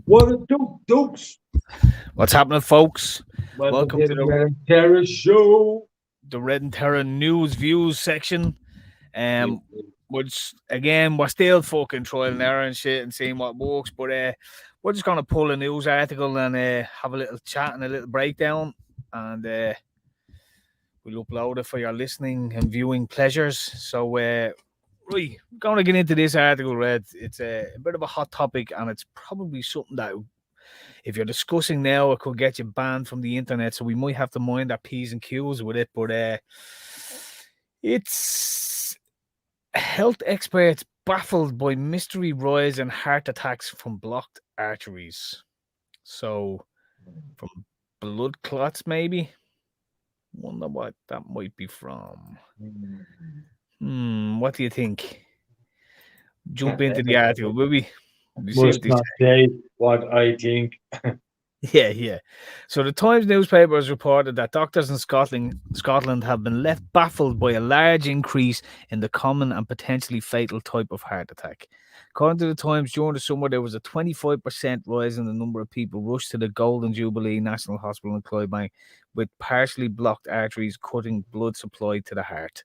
What a Dukes. What's happening, folks? Welcome Welcome to to the the Red Terra Show. the Red and Terra news views section. Yeah, Which again, we're still fucking trial and error and shit and seeing what works. But we're just gonna pull a news article and have a little chat and a little breakdown, and we'll upload it for your listening and viewing pleasures. So right, going to get into this article, Red. It's a bit of a hot topic, and it's probably something that if you're discussing now, it could get you banned from the internet. So we might have to mind our P's and Q's with it. But it's health experts baffled by mystery rise in heart attacks from blocked arteries. So from blood clots, maybe. Wonder what that might be from. What do you think? Jump into the article, will we? We see what must they not say what I think. Yeah. So the Times newspaper has reported that doctors in Scotland have been left baffled by a large increase in the common and potentially fatal type of heart attack. According to the Times, during the summer there was a 25% rise in the number of people rushed to the Golden Jubilee National Hospital in Clydebank with partially blocked arteries, cutting blood supply to the heart.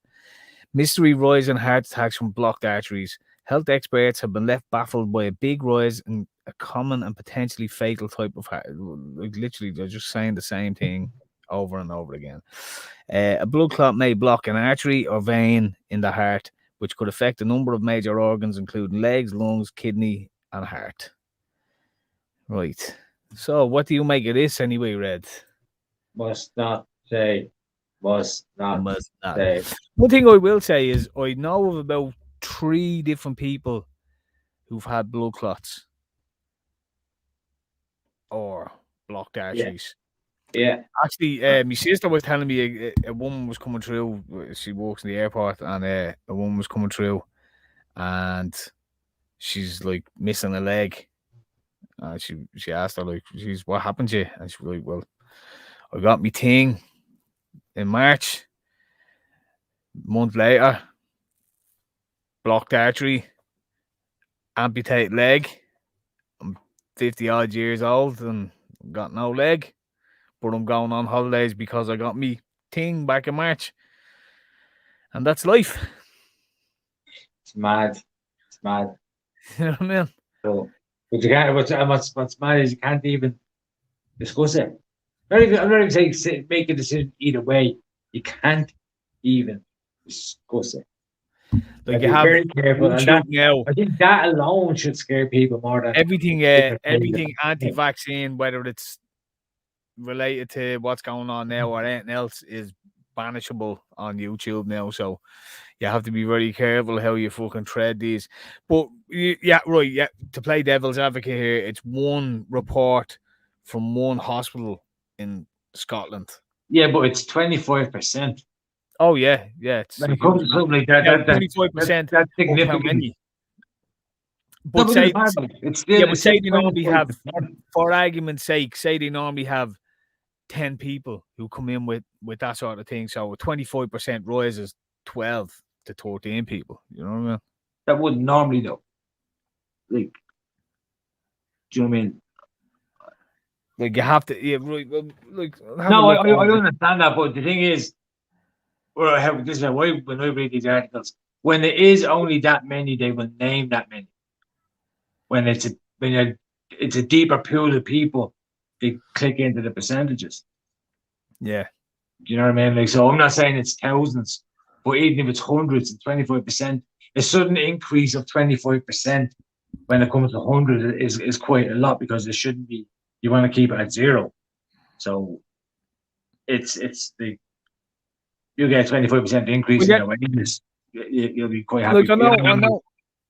Mystery rise in heart attacks from blocked arteries. Health experts have been left baffled by a big rise in a common and potentially fatal type of heart. Like literally, they're just saying the same thing over and over again. A blood clot may block an artery or vein in the heart, which could affect a number of major organs, including legs, lungs, kidney, and heart. Right. So, what do you make of this anyway, Red? Must not say. Must not Must not. say. One thing I will say is I know of about 3 different people who've had blood clots or blocked Yeah, arteries. yeah. Actually, my sister was telling me a woman was coming through. She works in the airport, and a woman was coming through, and she's like missing a leg. And she asked her like, "She's what happened to you?" And she was like, "Well, I got me thing in March. Month later, blocked artery, amputate leg. I'm 50 odd years old and got no leg, but I'm going on holidays because I got me thing back in March, and that's life." It's mad. It's mad. You know what I mean? So, but you can't. What's mad is you can't even discuss it. I'm not even saying make a decision either way. You can't even discuss it. Like I'd you be have very careful, and YouTube that now, I think that alone should scare people more than everything anti-vaccine, whether it's related to what's going on now or anything else, is banishable on YouTube now. So you have to be very careful how you fucking tread these. But yeah, right, yeah. To play devil's advocate here, it's one report from one hospital in Scotland. Yeah, but it's 25%. Oh yeah, it's When a it huge comes to amount. something like that, Now 25% that's of how significant. many? No, But but say it's but still say they normally have, 25%. for argument's sake, say they normally have 10 people who come in with that sort of thing. So a 25% rise is 12 to 13 people. You know what I mean? That wouldn't normally do. Like, do you know what I mean? Like you have to, yeah, right, well, like have a No, look I on. understand that, but the thing is, or I have this is why when I read these articles, when there is only that many, they will name that many. When it's a deeper pool of people, they click into the percentages. Yeah, Do you know what I mean? Like, so I'm not saying it's thousands, but even if it's hundreds and 25%, a sudden increase of 25% when it comes to hundred is quite a lot because it shouldn't be. You want to keep it at zero. So it's the you get 25% we increase in get your wages, you'll be quite happy. like I know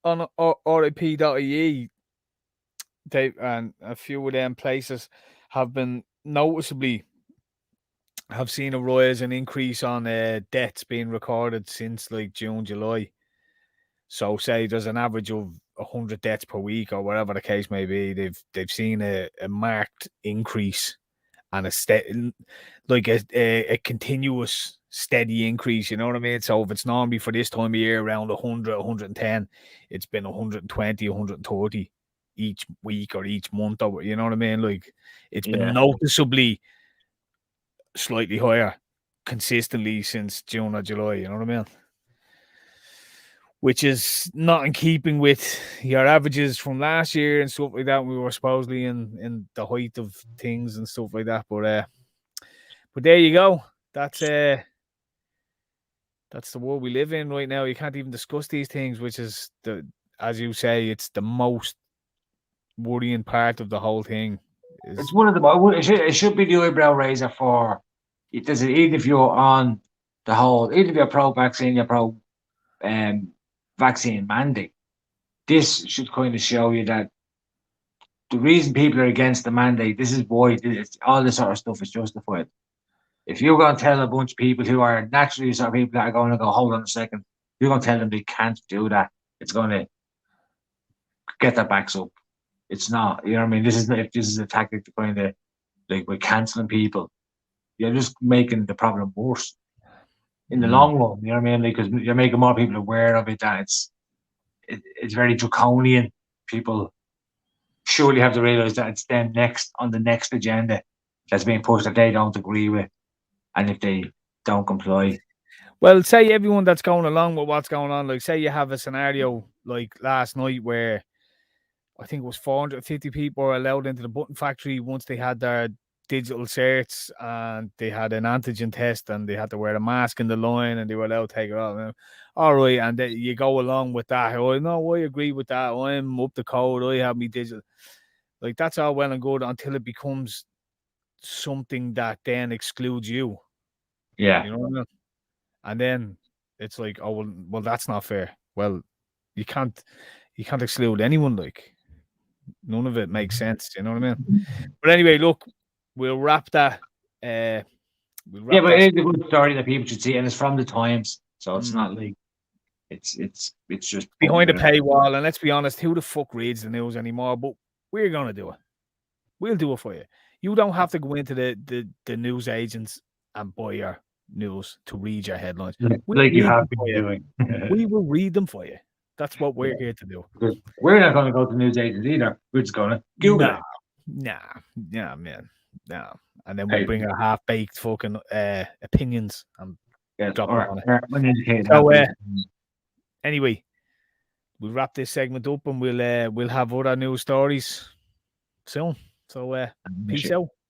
on RIP.ie, they and a few of them places have been noticeably have seen a rise and increase on deaths being recorded since like June, July. So say there's an average of 100 deaths per week or whatever the case may be. They've seen a marked increase and a continuous steady increase. You know what I mean? So if it's normally for this time of year around 100, 110, it's been 120, 130 each week or each month, or you know what I mean? Like it's been Yeah. noticeably slightly higher consistently since June or July, you know what I mean? Which is not in keeping with your averages from last year and stuff like that. We were supposedly in the height of things and stuff like that. But there you go. That's the world we live in right now. You can't even discuss these things, which is as you say, it's the most worrying part of the whole thing. It's one of the. It should be the eyebrow raiser for. It does it even if you're on the whole, even if you're pro-vaccine, you're pro vaccine mandate. This should kind of show you that the reason people are against the mandate, this is why all this sort of stuff is justified. If you're going to tell a bunch of people who are naturally sort of people that are going to go, hold on a second, you're going to tell them they can't do that, it's going to get their backs up. It's not. You know what I mean? This is a tactic to kind of like we're cancelling people. You're just making the problem worse in the long run. You know what I mean? Because you're making more people aware of it. That it's very draconian. People surely have to realize that it's them next on the next agenda that's being pushed that they don't agree with, and if they don't comply. Well, say everyone that's going along with what's going on, like say you have a scenario like last night where I think it was 450 people were allowed into the button factory once they had their digital certs and they had an antigen test and they had to wear a mask in the line and they were allowed to take it off. All right, and you go along with that. Oh, no, I agree with that. I'm up the code. I have me digital. Like that's all well and good until it becomes something that then excludes you. Yeah. You know what I mean? And then it's like, oh well, that's not fair. Well, you can't exclude anyone. Like none of it makes sense. You know what I mean? But anyway, look, we'll wrap that. Yeah, but it's a good story that people should see, and it's from the Times, so it's not like it's just behind a paywall. And let's be honest, who the fuck reads the news anymore? But we're gonna do it. We'll do it for you. You don't have to go into the news agents and buy your news to read your headlines. Like you have been doing. We will read them for you. That's what we're here to do. Because we're not going to go to news agents either. We're just going to Google it. Nah, man. No. And then we'll bring our half-baked fucking opinions and drop it on it. So, anyway, we'll wrap this segment up and we'll have other news stories soon. So, peace out.